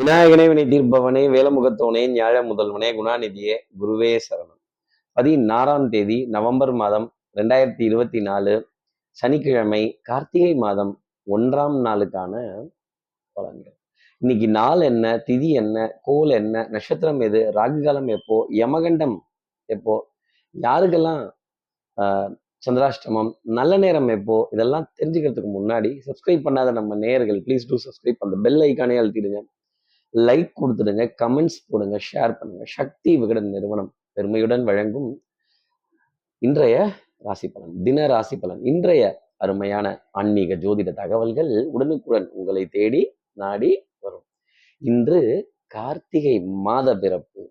விநாயகனே வினை தீர்ப்பவனே வேலமுகத்தோனே ஞாழ முதல்வனே குணாநிதியே குருவே சரணம். 16ஆம் தேதி நவம்பர் மாதம் 2024 சனிக்கிழமை கார்த்திகை மாதம் 1ஆம் நாளுக்கான பலன்கள். இன்னைக்கு நாள் என்ன, திதி என்ன, கோல் என்ன, நட்சத்திரம் எது, ராகுகாலம் எப்போ, யமகண்டம் எப்போ, யாருக்கெல்லாம் சந்திராஷ்டமம், நல்ல நேரம் எப்போ, இதெல்லாம் தெரிஞ்சுக்கிறதுக்கு முன்னாடி சப்ஸ்கிரைப் பண்ணாத நம்ம நேயர்கள் ப்ளீஸ் டூ சப்ஸ்கிரைப், அந்த பெல் ஐக்கானே அழுத்திடுங்க, லைக் கொடுத்துடுங்க, கமெண்ட்ஸ் போடுங்க, ஷேர் பண்ணுங்க. சக்தி விகடன் நிறுவனம் பெருமையுடன் வழங்கும் இன்றைய ராசி பலன், தின ராசி பலன். இன்றைய அருமையான ஆன்மீக ஜோதிட தகவல்கள் உடனுக்குடன் உங்களை தேடி நாடி வரும். இன்று கார்த்திகை மாத பிறப்பு.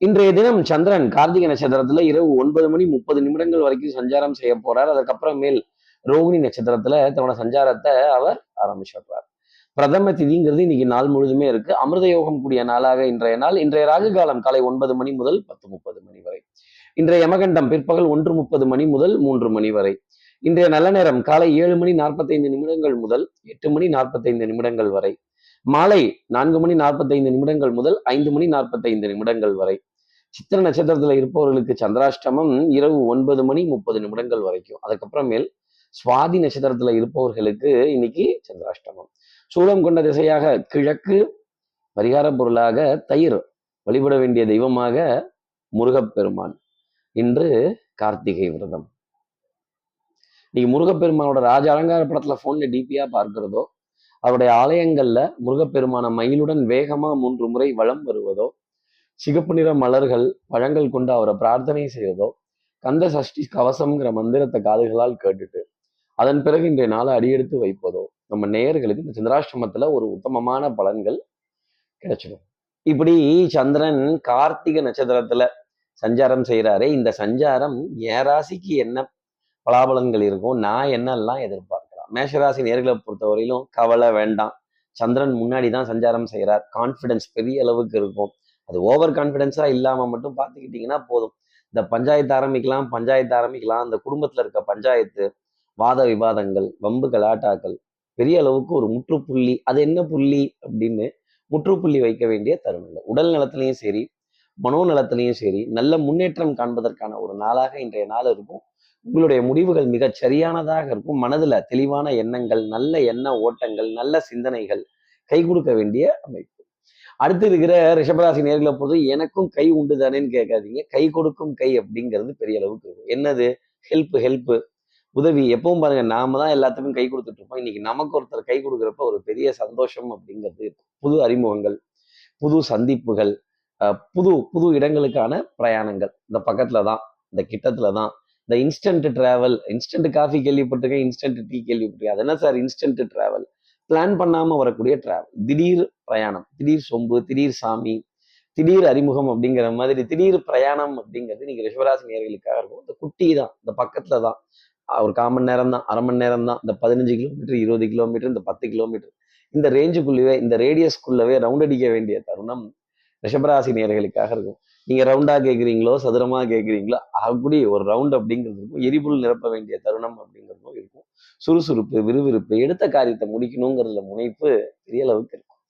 இன்றைய தினம் சந்திரன் கார்த்திகை நட்சத்திரத்துல இரவு 9:30 வரைக்கும் சஞ்சாரம் செய்ய போறார். அதுக்கப்புறமேல் ரோகிணி நட்சத்திரத்துல தன்னோட சஞ்சாரத்தை அவர் ஆரம்பிச்சிடுறார். பிரதம திதிங்கிறது இன்னைக்கு நாள் முழுதுமே இருக்கு. அமிர்த யோகம் கூடிய நாளாக இன்றைய நாள். இன்றைய ராகு காலம் காலை 9 மணி முதல் 10:30 வரை. இன்றைய யமகண்டம் பிற்பகல் 1:30 முதல் 3 வரை. இன்றைய நல்ல நேரம் காலை 7:45 முதல் 8:45 வரை. மாலை 4:45 முதல் 5:45 வரை. சித்திர நட்சத்திரத்துல இருப்பவர்களுக்கு சந்திராஷ்டமம் இரவு 9:30 வரைக்கும். அதுக்கப்புறமேல் சுவாதி நட்சத்திரத்துல இருப்பவர்களுக்கு இன்னைக்கு சந்திராஷ்டமம். சூலம் கொண்ட திசையாக கிழக்கு. பரிகார பொருளாக தயிர். வழிபட வேண்டிய தெய்வமாக முருகப்பெருமான். இன்று கார்த்திகை விரதம். நீங்க முருகப்பெருமானோட ராஜ அலங்கார படத்துல போன்ல டிபியா பார்க்கிறதோ, அவருடைய ஆலயங்கள்ல முருகப்பெருமான மயிலுடன் வேகமா 3 முறை வலம் வருவதோ, சிகப்பு நிற மலர்கள் பழங்கள் கொண்டு அவரை பிரார்த்தனை செய்வதோ, கந்த சஷ்டி கவசம்ங்கிற மந்திரத்தை காதுகளால் கேட்டுட்டு அதன் பிறகு இன்றைய நாளை அடியெடுத்து வைப்பதோ நம்ம நேயர்களுக்கு இந்த சந்திராஷ்டமத்துல ஒரு உத்தமமான பலன்கள் கிடைச்சிடும். இப்படி சந்திரன் கார்த்திகை நட்சத்திரத்துல சஞ்சாரம் செய்யறாரு. இந்த சஞ்சாரம் என் ராசிக்கு என்ன பலாபலன்கள் இருக்கும், நான் என்னெல்லாம் எதிர்பார்க்கலாம். மேஷராசி நேர்களை பொறுத்தவரையிலும் கவலை வேண்டாம். சந்திரன் முன்னாடி தான் சஞ்சாரம் செய்யறார். கான்ஃபிடன்ஸ் பெரிய அளவுக்கு இருக்கும். அது ஓவர் கான்ஃபிடென்ஸா இல்லாம மட்டும் பார்த்துக்கிட்டீங்கன்னா போதும். இந்த பஞ்சாயத்து ஆரம்பிக்கலாம். அந்த குடும்பத்துல இருக்க பஞ்சாயத்து, வாத விவாதங்கள், வம்பு கலாட்டாக்கள் பெரிய அளவுக்கு ஒரு முற்றுப்புள்ளி, அது என்ன புள்ளி அப்படின்னு முற்றுப்புள்ளி வைக்க வேண்டிய தருணங்கள். உடல் நலத்திலையும் சரி, மனோநலத்திலையும் சரி நல்ல முன்னேற்றம் காண்பதற்கான ஒரு நாளாக இன்றைய நாள் இருக்கும். உங்களுடைய முடிவுகள் மிக சரியானதாக இருக்கும். மனதுல தெளிவான எண்ணங்கள், நல்ல எண்ண ஓட்டங்கள், நல்ல சிந்தனைகள் கை கொடுக்க வேண்டிய அமைப்பு. அடுத்து இருக்கிற ரிஷபராசி நேர்களை பொறுத்து எனக்கும் கை உண்டு தானேன்னு கேட்காதீங்க. கை கொடுக்கும் கை அப்படிங்கிறது பெரிய அளவுக்கு இருக்கும். என்னது? ஹெல்ப், உதவி. எப்பவும் பாருங்க, நாம தான் எல்லாத்துக்கும் கை கொடுத்துட்டு இருப்போம். இன்னைக்கு நமக்கு ஒருத்தர் கை கொடுக்குறப்ப ஒரு பெரிய சந்தோஷம் அப்படிங்கிறது. புது அறிமுகங்கள், புது சந்திப்புகள், புது புது இடங்களுக்கான பிரயாணங்கள் இந்த பக்கத்துல தான், இந்த கிட்டத்துல தான். இந்த இன்ஸ்டன்ட் டிராவல், இன்ஸ்டன்ட் காஃபி கேள்விப்பட்டிருக்கேன், இன்ஸ்டன்ட் டீ கேள்விப்பட்டிருக்கேன். அது என்ன சார் இன்ஸ்டன்ட் டிராவல்? பிளான் பண்ணாம வரக்கூடிய டிராவல், திடீர் பிரயாணம், திடீர் சொம்பு, திடீர் சாமி, திடீர் அறிமுகம் அப்படிங்கிற மாதிரி திடீர் பிரயாணம் அப்படிங்கிறது நீங்க ரிஷபராசி நேர்களுக்காக இருக்கும். இந்த குட்டி தான், இந்த பக்கத்துல தான், ஒரு 1/4 மணி நேரம் தான், அரை மணி நேரம் தான். இந்த 15 கிலோமீட்டர், 20 கிலோமீட்டர், இந்த 10 கிலோமீட்டர், இந்த ரேஞ்சுக்குள்ளவே, இந்த ரேடியஸ்குள்ளவே ரவுண்ட் அடிக்க வேண்டிய தருணம் ரிஷபராசி நேர்களுக்காக இருக்கும். நீங்க ரவுண்டா கேட்குறீங்களோ, சதுரமா கேட்குறீங்களோ, அப்படி ஒரு ரவுண்ட் அப்படிங்கிறது இருக்கும். எரிபொருள் நிரப்ப வேண்டிய தருணம் அப்படிங்கிறதும் இருக்கும். சுறுசுறுப்பு, விறுவிறுப்பு, எடுத்த காரியத்தை முடிக்கணுங்கிறதுல முனைப்பு பெரிய அளவுக்கு இருக்கும்.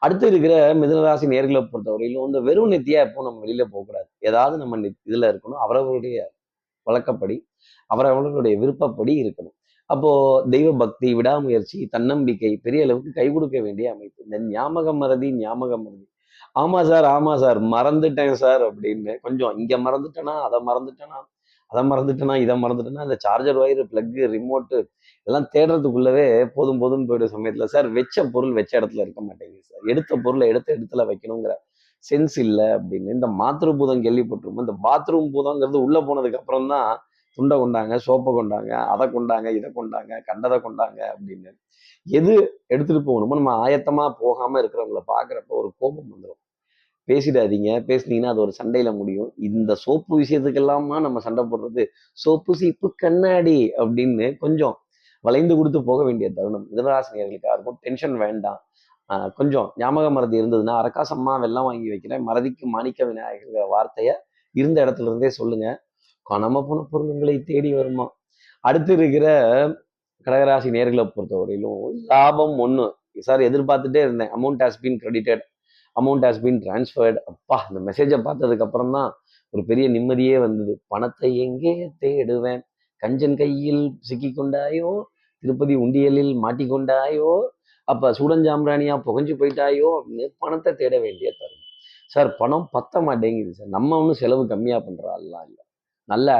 அடுத்து இருக்கிற மிதுனராசி நேர்களை பொறுத்தவரையிலும் இந்த வெறும் நெத்தியா எப்போ நம்ம வெளியில போகக்கூடாது. ஏதாவது நம்ம இதுல இருக்கணும். அவரவருடைய வழக்கப்படி, அவரவர்களுடைய விருப்பப்படி இருக்கணும். அப்போ தெய்வ பக்தி, விடாமுயற்சி, தன்னம்பிக்கை பெரிய அளவுக்கு கை கொடுக்க வேண்டிய அமைப்பு. இந்த ஞாபகம் மறதி. ஆமா சார் மறந்துட்டேன் சார் அப்படின்னு கொஞ்சம் இங்க மறந்துட்டேனா, இதை மறந்துட்டேனா, இந்த சார்ஜர் ஒயர், பிளக், ரிமோட்டு எல்லாம் தேடுறதுக்குள்ளவே போதும் போதும்னு போயிடும் சமயத்துல. சார் வச்ச பொருள் வச்ச இடத்துல இருக்க மாட்டேங்குது சார், எடுத்த பொருளை எடுத்த இடத்துல வைக்கணுங்கிற சென்ஸ் இல்லை அப்படின்னு. இந்த மாத்ரு பூதம் கேள்விப்பட்டிருப்போம். இந்த பாத்ரூம் பூதங்கிறது உள்ள போனதுக்கு அப்புறம் தான் துண்டை கொண்டாங்க, சோப்பை கொண்டாங்க, அதை கொண்டாங்க, இதை கொண்டாங்க, கண்டதை கொண்டாங்க அப்படின்னு. எது எடுத்துட்டு போகணுமோ நம்ம ஆயத்தமா போகாம இருக்கிறவங்கள பாக்குறப்ப ஒரு கோபம் வந்துடும். பேசிடாதீங்க, பேசுனீங்கன்னா அது ஒரு சண்டையில முடியும். இந்த சோப்பு விஷயத்துக்கெல்லாமா நம்ம சண்டை போடுறது? சோப்பு சீப்பு கண்ணாடி அப்படின்னு கொஞ்சம் வளைந்து கொடுத்து போக வேண்டிய தருணம் மிதனராசினியர்களுக்காக இருக்கும். டென்ஷன் வேண்டாம். கொஞ்சம் ஞாபக மறதி இருந்ததுன்னா, அரக்காசம்மா வெள்ளம் வாங்கி வைக்கிறேன், மறதிக்கு மாணிக்க விநாயகர் வார்த்தைய இருந்த இடத்துல இருந்தே சொல்லுங்க. காணாம போன பொருள்களை தேடி வருமா. அடுத்து இருக்கிற கடகராசி நேர்களை பொறுத்தவரையிலும் லாபம் ஒண்ணு. சார் எதிர்பார்த்துட்டே இருந்தேன், amount has been credited amount has been transferred. அப்பா, அந்த மெசேஜை பார்த்ததுக்கு அப்புறம் தான் ஒரு பெரிய நிம்மதியே வந்தது. பணத்தை எங்கே தேடுவேன், கஞ்சன் கையில் சிக்கி கொண்டாயோ, திருப்பதி உண்டியலில் மாட்டிக்கொண்டாயோ, அப்ப சூடஞ்சாம்பிராணியா புகஞ்சு போயிட்டாயோ அப்படின்னு பணத்தை தேட வேண்டிய தருணம். சார், பணம் பத்த மாட்டேங்குது சார். நம்ம ஒன்றும் செலவு கம்மியா பண்ற ஆள்லாம் இல்லை. நல்லா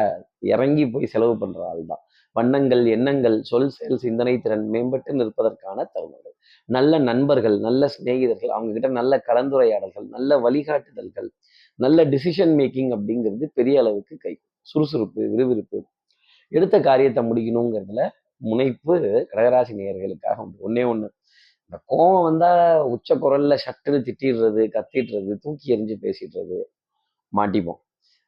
இறங்கி போய் செலவு பண்ற ஆள் தான். வண்ணங்கள், எண்ணங்கள், சொல், செயல், சிந்தனை திறன் மேம்பட்டு நிற்பதற்கான தருணங்கள். நல்ல நண்பர்கள், நல்ல சிநேகிதர்கள், அவங்க கிட்ட நல்ல கலந்துரையாடல்கள், நல்ல வழிகாட்டுதல்கள், நல்ல டிசிஷன் மேக்கிங் அப்படிங்கிறது பெரிய அளவுக்கு கை. சுறுசுறுப்பு, விறுவிறுப்பு, எடுத்த காரியத்தை முடிக்கணுங்கிறதுல முனைப்பு கடகராசி நேயர்களுக்காக உண்டு. ஒன்னே ஒண்ணு, இந்த கோவம் வந்தா உச்ச குரல்ல சட்டுன்னு திட்டிடுறது, கத்திடுறது, தூக்கி எறிஞ்சு பேசிடுறது, மாட்டிப்போம்.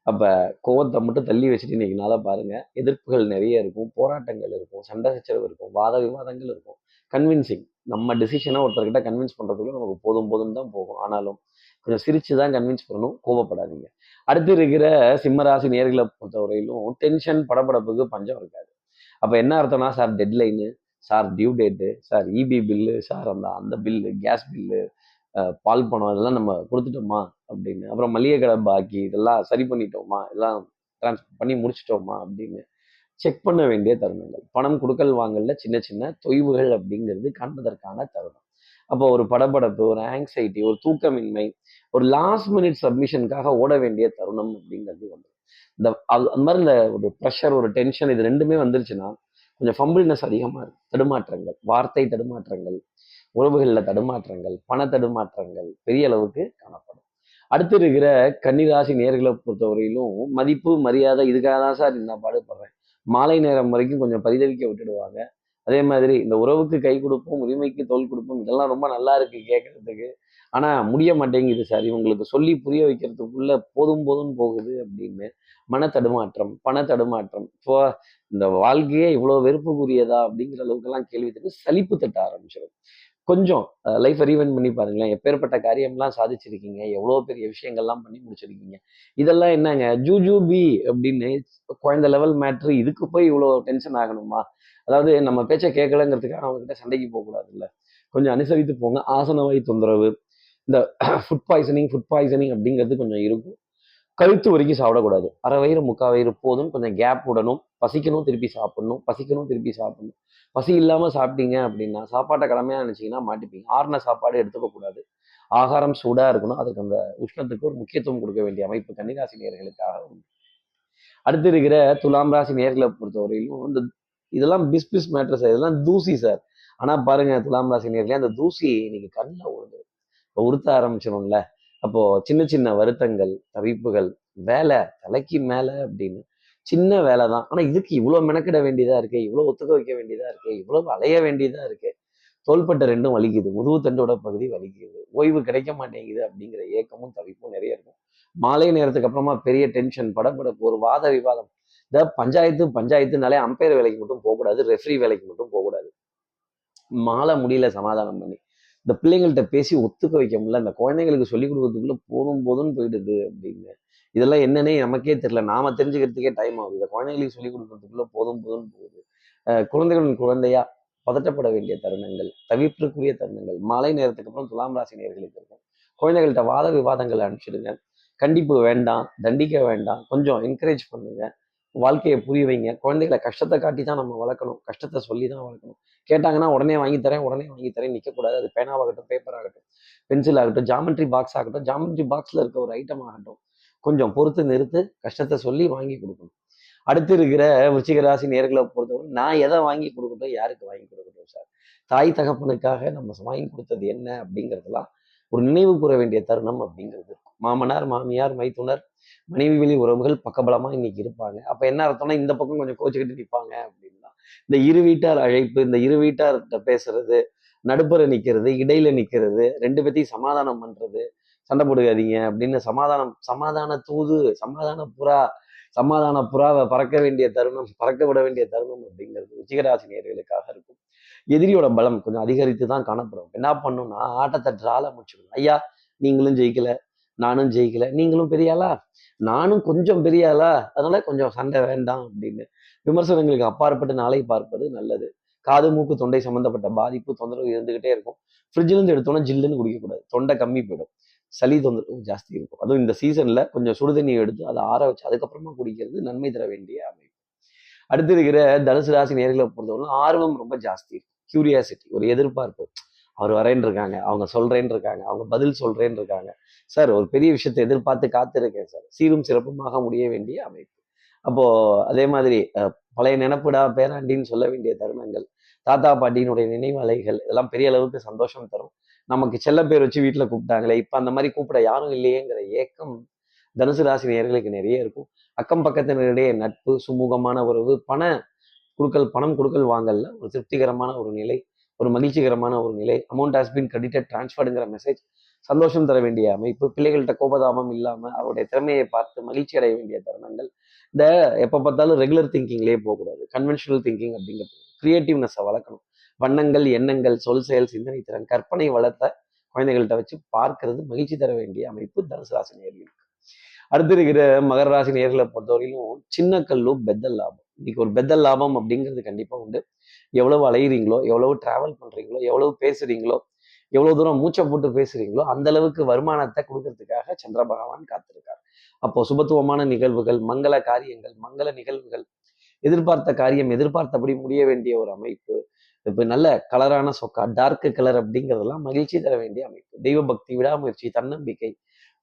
அப்ப கோவத்தை மட்டும் தள்ளி வச்சுட்டு இன்னைக்கு நாளை பாருங்க. எதிர்ப்புகள் நிறைய இருக்கும், போராட்டங்கள் இருக்கும், சண்டை சச்சரவு இருக்கும், வாத விவாதங்கள் இருக்கும். கன்வின்சிங், நம்ம டிசிஷனை ஒருத்தர்கிட்ட கன்வின்ஸ் பண்றதுக்குள்ள நமக்கு போதும் போதும் தான் போகும். ஆனாலும் கொஞ்சம் சிரிச்சு தான் கன்வின்ஸ் பண்ணணும், கோவப்படாதீங்க. அடுத்து இருக்கிற சிம்மராசி நேர்களை பொறுத்தவரையிலும் டென்ஷன், படபடப்புக்கு பஞ்சம் இருக்காது. அப்ப என்ன அர்த்தம்னா, sir deadline, sir due date, sir EB bill, sir அந்த அந்த பில்லு, கேஸ் பில்லு, பால் பணம் இதெல்லாம் நம்ம கொடுத்துட்டோமா அப்படின்னு, அப்புறம் மளிகை கடை பாக்கி இதெல்லாம் சரி பண்ணிட்டோமா, இதெல்லாம் டிரான்ஸ்ஃபர் பண்ணி முடிச்சிட்டோமா அப்படின்னு செக் பண்ண வேண்டிய தருணங்கள். பணம் கொடுக்கல் வாங்கல சின்ன சின்ன தொய்வுகள் அப்படிங்கிறது காண்பதற்கான தருணம். அப்போ ஒரு படபடப்பு, ஒரு ஆங்ஸைட்டி, ஒரு தூக்கமின்மை, ஒரு லாஸ்ட் மினிட் சப்மிஷனுக்காக ஓட வேண்டிய தருணம் அப்படிங்கிறது வந்து இந்த அந்த மாதிரி இந்த ஒரு ப்ரெஷர், ஒரு டென்ஷன், இது ரெண்டுமே வந்துருச்சுன்னா கொஞ்சம் ஃபம்பிள்னஸ் அதிகமாக இருக்கும். தடுமாற்றங்கள், வார்த்தை தடுமாற்றங்கள், உறவுகளில் தடுமாற்றங்கள், பண தடுமாற்றங்கள் பெரிய அளவுக்கு காணப்படும். அடுத்து இருக்கிற கன்னிராசி நேர்களை பொறுத்தவரையிலும் மதிப்பு, மரியாதை இதுக்காக தான் சார் நான் பாடுபடுறேன். மாலை நேரம் வரைக்கும் கொஞ்சம் பரிதவிக்க விட்டுடுவாங்க. அதே மாதிரி இந்த உறவுக்கு கை கொடுப்போம், உரிமைக்கு தோல் கொடுப்போம், இதெல்லாம் ரொம்ப நல்லா இருக்கு கேட்கறதுக்கு. ஆனா முடிய மாட்டேங்குது சார், இவங்களுக்கு சொல்லி புரிய வைக்கிறதுக்குள்ள போதும் போதும் போகுது அப்படின்னு மன தடுமாற்றம், பண தடுமாற்றம். இப்போ இந்த வாழ்க்கையே இவ்வளவு வெறுப்புக்குரியதா அப்படிங்கிற அளவுக்கெல்லாம் கேள்வி தட்டு சலிப்பு தட்ட ஆரம்பிச்சிடும். கொஞ்சம் லைஃப்பை ரீவைண்ட் பண்ணி பாருங்களேன். எப்பேற்பட்ட காரியம்லாம் சாதிச்சிருக்கீங்க, எவ்வளோ பெரிய விஷயங்கள்லாம் பண்ணி முடிச்சிருக்கீங்க. இதெல்லாம் என்னங்க ஜூஜூபி அப்படின்னு குழந்தை லெவல் மேட்ரு, இதுக்கு போய் இவ்வளோ டென்ஷன் ஆகணுமா? அதாவது நம்ம பேச்சை கேட்கலங்கிறதுக்காக அவங்க கிட்ட சண்டைக்கு போகக்கூடாதுல்ல. கொஞ்சம் அனுசரித்து போங்க. ஆசனவாய் தொந்தரவு, இந்த ஃபுட் பாய்சனிங் அப்படிங்கிறது கொஞ்சம் இருக்கும். கழுத்து வரைக்கும் சாப்பிடக்கூடாது. அரை வயிறு, முக்கால் வயிறு போதும். கொஞ்சம் கேப் விடணும். பசிக்கணும், திருப்பி சாப்பிடணும். பசிக்கணும், திருப்பி சாப்பிடணும். பசி இல்லாம சாப்பிட்டீங்க அப்படின்னா, சாப்பாட்டை கடமையா நினைச்சீங்கன்னா மாட்டிப்பீங்க. ஆறுன சாப்பாடு எடுத்துக்க கூடாது. ஆகாரம் சூடா இருக்கணும். அதுக்கு அந்த உஷ்ணத்துக்கு ஒரு முக்கியத்துவம் கொடுக்க வேண்டிய அமைப்பு கன்னிராசி நேயர்களுக்காக உண்டு. அடுத்து இருக்கிற துலாம் ராசி நேர்களை பொறுத்தவரையிலும் இந்த இதெல்லாம் பிஸ் பிஸ் மேட்டர் சார். இதெல்லாம் தூசி சார். ஆனா பாருங்க, துலாம் ராசி நேர்களே, அந்த தூசி இன்னைக்கு கண்ணில் விழுது. இப்போ உறுத்த ஆரம்பிச்சிடும்ல. அப்போ சின்ன சின்ன வருத்தங்கள், தவிப்புகள், வேலை தலைக்கு மேல அப்படின்னு சின்ன வேலை தான். ஆனா இதுக்கு இவ்வளவு மெனக்கிட வேண்டியதா இருக்கு, இவ்வளவு ஒத்துக்க வைக்க வேண்டியதா இருக்கு, இவ்வளவு அலைய வேண்டியதா இருக்கு. தோள்பட்டை ரெண்டும் வலிக்குது, முதுகு தண்டோட பகுதி வலிக்குது, ஓய்வு கிடைக்க மாட்டேங்குது அப்படிங்கிற ஏக்கமும் தவிப்பும் நிறைய இருக்கும். மாலை நேரத்துக்கு அப்புறமா பெரிய டென்ஷன், படபடப்பு, ஒரு வாத விவாதம். இந்த பஞ்சாயத்துனாலே அம்பையர் வேலைக்கு மட்டும் போகக்கூடாது, ரெஃப்ரி வேலைக்கு மட்டும் போகக்கூடாது. மாலை முடியல சமாதானம் பண்ணி இந்த பிள்ளைங்கள்ட்ட பேசி ஒத்துக்க வைக்க முடியல, அந்த குழந்தைங்களுக்கு சொல்லிக் கொடுக்கறதுக்குள்ள போதும் போதும்னு போயிடுது அப்படின்னு. இதெல்லாம் என்னன்னே நமக்கே தெரியல, நாம தெரிஞ்சுக்கிறதுக்கே டைம் ஆகுது. இந்த குழந்தைங்களுக்கு சொல்லிக் கொடுக்கறதுக்குள்ள போதும் போதும்னு போகுது. குழந்தைகளின் குழந்தையா பதட்டப்பட வேண்டிய தருணங்கள், தவிர்ப்புக்குரிய தருணங்கள் மாலை நேரத்துக்கு அப்புறம் துலாம் ராசி நேர்களுக்கு இருக்கும். குழந்தைகள்கிட்ட வாத விவாதங்களை அனுப்பிச்சிடுங்க. கண்டிப்பு வேண்டாம், தண்டிக்க வேண்டாம், கொஞ்சம் என்கரேஜ் பண்ணுங்க. வாழ்க்கையை புரிய வைங்க. குழந்தைகளை கஷ்டத்தை காட்டி தான் நம்ம வளர்க்கணும், கஷ்டத்தை சொல்லி தான் வளர்க்கணும். கேட்டாங்கன்னா உடனே வாங்கி தரேன், உடனே வாங்கி தரேன் நிற்கக்கூடாது. அது பேனாவாகட்டும், பேப்பர் ஆகட்டும், பென்சில் ஆகட்டும், ஜாமெட்ரி பாக்ஸ் ஆகட்டும், ஜாமெட்ரி பாக்ஸ்ல இருக்க ஒரு ஐட்டம் ஆகட்டும், கொஞ்சம் பொறுத்து நிறுத்து, கஷ்டத்தை சொல்லி வாங்கி கொடுக்கணும். அடுத்து இருக்கிற விருச்சிக ராசி நேர்களை பொறுத்தவரை, நான் எதை வாங்கி கொடுக்கட்டும், யாருக்கு வாங்கி கொடுக்கட்டும் சார், தாய் தகப்பனுக்காக நம்ம வாங்கி கொடுத்தது என்ன அப்படிங்கிறதுலாம் ஒரு நினைவு கூற வேண்டிய தருணம் அப்படிங்கிறது இருக்கும். மாமனார், மாமியார், மைத்துனர், மனைவி வழி உறவுகள் பக்கபலமா இன்னைக்கு இருப்பாங்க. அப்ப என்ன அர்த்தம்னா, இந்த பக்கம் கொஞ்சம் கோச்சுக்கிட்டு நிற்பாங்க அப்படின்னா, இந்த இரு வீட்டார் அழைப்பு, இந்த இரு வீட்டார்கிட்ட பேசுறது, நடுப்புற நிக்கிறது, இடையில நிக்கிறது, ரெண்டு பேத்தையும் சமாதானம் பண்றது, சண்டை போடுகாதீங்க அப்படின்னு சமாதானம், சமாதான தூது, சமாதான புறா, சமாதான புறாவை பறக்க வேண்டிய தருணம், பறக்க விட வேண்டிய தருணம் அப்படிங்கிறது ரிச்சிகராசி நேயர்களுக்காக இருக்கும். எதிரியோட பலம் கொஞ்சம் அதிகரித்து தான் காணப்படும். என்ன பண்ணணும்னா, ஆட்டத்தட்டு ஆள முடிச்சுக்கணும். ஐயா, நீங்களும் ஜெயிக்கல, நானும் ஜெயிக்கல, நீங்களும் பெரிய ஆளா, நானும் கொஞ்சம் பெரிய ஆளா, அதனால கொஞ்சம் சண்டை வேண்டாம் அப்படின்னு விமர்சனங்களுக்கு அப்பாற்பட்டு நாளை பார்ப்பது நல்லது. காது, மூக்கு, தொண்டை சம்பந்தப்பட்ட பாதிப்பு, தொந்தரவு இருந்துகிட்டே இருக்கும். ஃப்ரிட்ஜ்ல இருந்து எடுத்தோம்னா ஜில்லுன்னு குடிக்கக்கூடாது, தொண்டை கம்மி போயிடும். சளி தொந்தரவு ஜாஸ்தி இருக்கும். அதுவும் இந்த சீசன்ல கொஞ்சம் சுடுதண்ணி எடுத்து அதை ஆற வச்சு அதுக்கப்புறமா குடிக்கிறது நன்மை தர வேண்டிய அமைப்பு. அடுத்து இருக்கிற தனுசு ராசி நேர்களை பொறுத்தவரை ஆர்வம் ரொம்ப ஜாஸ்தி இருக்கும். கியூரியாசிட்டி, ஒரு எதிர்பார்ப்பு. அவர் வரேன்னு இருக்காங்க, அவங்க சொல்றேன்னு இருக்காங்க, அவங்க பதில் சொல்றேன்னு இருக்காங்க. சார் ஒரு பெரிய விஷயத்தை எதிர்பார்த்து காத்திருக்கேன் சார். சீரும் சிறப்புமாக முடிய வேண்டிய அமைப்பு. அப்போ அதே மாதிரி பழைய நினப்புடா பேராண்டின்னு சொல்ல வேண்டிய தருணங்கள், தாத்தா பாட்டியினுடைய நினைவலைகள் இதெல்லாம் பெரிய அளவுக்கு சந்தோஷம் தரும். நமக்கு செல்ல பேர் வச்சு வீட்டுல கூப்பிட்டாங்களே, இப்ப அந்த மாதிரி கூப்பிட யாரும் இல்லையேங்கிற ஏக்கம் தனுசு ராசி நேயர்களுக்கு நிறைய இருக்கும். அக்கம் பக்கத்தினரிடையே நட்பு, சுமூகமான உறவு, பணம் கொடுக்கல் வாங்கல்ல ஒரு திருப்திகரமான ஒரு நிலை, ஒரு மகிழ்ச்சிகரமான ஒரு நிலை. அமௌண்ட் ஹாஸ் பீன் கிரெடிட்டட் டிரான்ஸ்ஃபர்டுங்கிற மெசேஜ் சந்தோஷம் தர வேண்டிய அமைப்பு. பிள்ளைகள்கிட்ட கோபதாபம் இல்லாம அவருடைய திறமையை பார்த்து மகிழ்ச்சி அடைய வேண்டிய தருணங்கள். இந்த எப்ப பார்த்தாலும் ரெகுலர் திங்கிங்லேயே போகக்கூடாது. கன்வென்ஷனல் திங்கிங் அப்படிங்கிறது கிரியேட்டிவ்னஸை வளர்க்கணும். வண்ணங்கள், எண்ணங்கள், சொல், செயல், சிந்தனை திறன், கற்பனை வளர்த்த குழந்தைகள்கிட்ட வச்சு பார்க்கிறது மகிழ்ச்சி தர வேண்டிய அமைப்பு தனுசு ராசி நேயர்களுக்கு. அடுத்து இருக்கிற மகர ராசி நேர்களை பொறுத்தவரையிலும் சின்ன கல்லு பெத்தல் லாபம். இன்னைக்கு ஒரு பெத்தல் லாபம் அப்படிங்கிறது கண்டிப்பா உண்டு. எவ்வளவு அலையிறீங்களோ, எவ்வளவு டிராவல் பண்றீங்களோ, எவ்வளவு பேசுறீங்களோ, எவ்வளவு தூரம் மூச்சை போட்டு பேசுறீங்களோ அந்த அளவுக்கு வருமானத்தை கொடுக்கறதுக்காக சந்திர பகவான் காத்திருக்கார். அப்போ சுபத்துவமான நிகழ்வுகள், மங்கள காரியங்கள், மங்கள நிகழ்வுகள், எதிர்பார்த்த காரியம் எதிர்பார்த்தபடி முடிய வேண்டிய ஒரு அமைப்பு. இப்ப நல்ல கலரான சொக்கா, டார்க் கலர் அப்படிங்கிறதெல்லாம் மகிழ்ச்சி தர வேண்டிய அமைப்பு. தெய்வ பக்தி, விடாமுயற்சி, தன்னம்பிக்கை,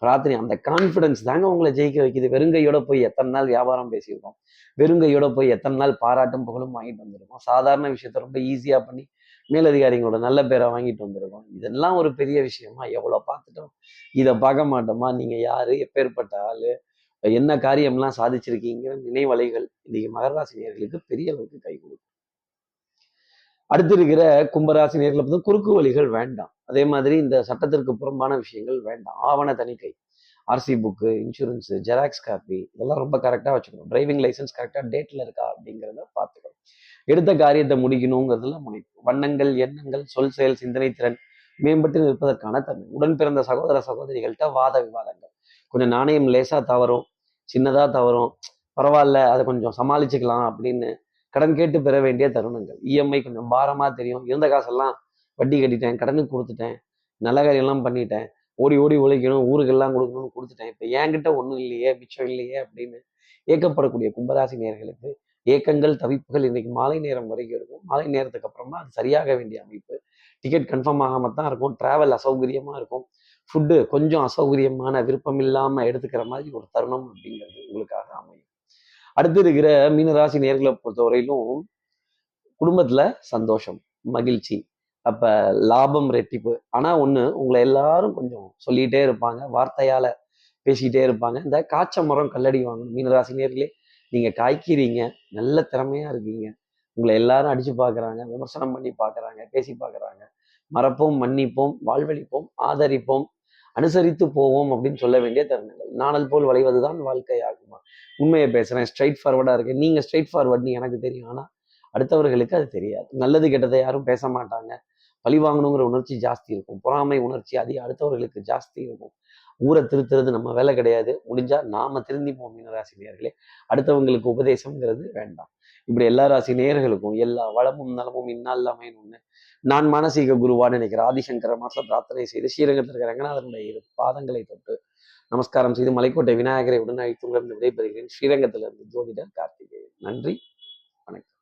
பிரார்த்தனை, அந்த கான்ஃபிடன்ஸ் தாங்க உங்களை ஜெயிக்க வைக்குது. வெறுங்கையோட போய் எத்தனை நாள் வியாபாரம் பேசியிருக்கோம், வெறுங்கையோட போய் எத்தனை நாள் பாராட்டும் புகழும் வாங்கிட்டு வந்திருக்கோம். சாதாரண விஷயத்த ரொம்ப ஈஸியா பண்ணி மேலதிகாரிகளோட நல்ல பேரை வாங்கிட்டு வந்திருக்கோம். இதெல்லாம் ஒரு பெரிய விஷயமா? எவ்வளவு பார்த்துட்டோம், இதை பார்க்க மாட்டோமா? நீங்க யாரு, எப்பேற்பட்ட ஆளு, என்ன காரியம்லாம் சாதிச்சிருக்கீங்கிற நினைவலைகள் இன்னைக்கு மகராசினியர்களுக்கு பெரிய அளவுக்கு கை கொடுக்கும். அடுத்து இருக்கிற கும்பராசி நேர்களை பார்த்து குறுக்கு வழிகள் வேண்டாம். அதே மாதிரி இந்த சட்டத்திற்கு புறம்பான விஷயங்கள் வேண்டாம். ஆவண தணிக்கை, RC book, insurance, xerox copy இதெல்லாம் ரொம்ப கரெக்டாக வச்சுக்கணும். டிரைவிங் லைசன்ஸ் கரெக்டாக டேட்ல இருக்கா அப்படிங்கிறத பார்த்துக்கணும். எடுத்த காரியத்தை முடிக்கணுங்கிறதுல முனைப்பு. வண்ணங்கள், எண்ணங்கள், சொல், செயல், சிந்தனை திறன் மேம்பட்டு நிற்பதற்கான தன்மை. உடன் பிறந்த சகோதர சகோதரிகள்கிட்ட வாத விவாதங்கள். கொஞ்சம் நாணயம் லேசா தவறும், சின்னதா தவறும், பரவாயில்ல அதை கொஞ்சம் சமாளிச்சுக்கலாம் அப்படின்னு கடன் கேட்டு பெற வேண்டிய தருணங்கள். இஎம்ஐ கொஞ்சம் பாரமா தெரியும். இருந்த காசெல்லாம் வட்டி கட்டிட்டேன், கடனுக்கு கொடுத்துட்டேன், நல்ல காரியம்லாம் பண்ணிட்டேன், ஓடி ஓடி உழைக்கணும், ஊருக்கெல்லாம் கொடுக்கணும்னு கொடுத்துட்டேன், இப்போ என்கிட்ட ஒன்றும் இல்லையே, மிச்சம் இல்லையே அப்படின்னு ஏக்கப்படக்கூடிய கும்பராசி நேர்களுக்கு ஏக்கங்கள், தவிப்புகள் இன்னைக்கு மாலை நேரம் வரைக்கும் இருக்கும். மாலை நேரத்துக்கு அப்புறமா அது சரியாக வேண்டிய அமைப்பு. டிக்கெட் கன்ஃபார்ம் ஆகாம தான் இருக்கும். டிராவல் அசௌகரியமா இருக்கும். ஃபுட்டு கொஞ்சம் அசௌகரியமான, விருப்பம் இல்லாம எடுத்துக்கிற மாதிரி ஒரு தருணம் அப்படிங்கிறது உங்களுக்காக அமையும். அடுத்து இருக்கிற மீனராசி நேர்களை பொறுத்தவரையிலும் குடும்பத்துல சந்தோஷம், மகிழ்ச்சி, அப்ப லாபம் ரெட்டிப்பு. ஆனா ஒண்ணு, உங்களை எல்லாரும் கொஞ்சம் சொல்லிட்டே இருப்பாங்க, வார்த்தையால பேசிக்கிட்டே இருப்பாங்க. இந்த காய்ச்ச மரம் கல்லடி வாங்கணும். மீனராசி நேர்களே, நீங்க காய்க்கிறீங்க, நல்ல திறமையா இருக்கீங்க, உங்களை எல்லாரும் அடிச்சு பாக்குறாங்க, விமர்சனம் பண்ணி பாக்குறாங்க, பேசி பாக்குறாங்க. மறப்போம், மன்னிப்போம், வாழ்வழிப்போம், ஆதரிப்போம், அனுசரித்து போவோம் அப்படின்னு சொல்ல வேண்டிய தருணங்கள். நாணல் போல் வளைவதுதான் வாழ்க்கை ஆகுமா? உண்மையை பேசுறேன், ஸ்ட்ரைட் ஃபார்வர்டா இருக்கேன். நீங்க ஸ்ட்ரைட் ஃபார்வர்ட்னு எனக்கு தெரியும், ஆனா அடுத்தவர்களுக்கு அது தெரியாது. நல்லது கெட்டதை யாரும் பேச மாட்டாங்க. பழி வாங்கணுங்கிற உணர்ச்சி ஜாஸ்தி இருக்கும். பொறாமை உணர்ச்சி அதிக அடுத்தவர்களுக்கு ஜாஸ்தி இருக்கும். ஊரை திருத்துறது நம்ம வேலை கிடையாது. முடிஞ்சா நாம திருந்திப்போம் மீனராசி நேயர்களே. அடுத்தவங்களுக்கு உபதேசம்ங்கிறது வேண்டாம். இப்படி எல்லா ராசி நேயர்களுக்கும் எல்லா வளமும் நலமும் இந்நாள் அமையணும்னு நான் மானசீக குருவான்னு நினைக்கிற ஆதிசங்கர மாச பிரார்த்தனை செய்து ஸ்ரீரங்கத்தில் இருக்கிற ரங்கநாதனுடைய பாதங்களை தொட்டு நமஸ்காரம் செய்து மலைக்கோட்டை விநாயகரை உடன் அழைத்து விடைபெறுகிறேன். ஸ்ரீரங்கத்திலிருந்து ஜோதிடர் கார்த்திகேயன். நன்றி, வணக்கம்.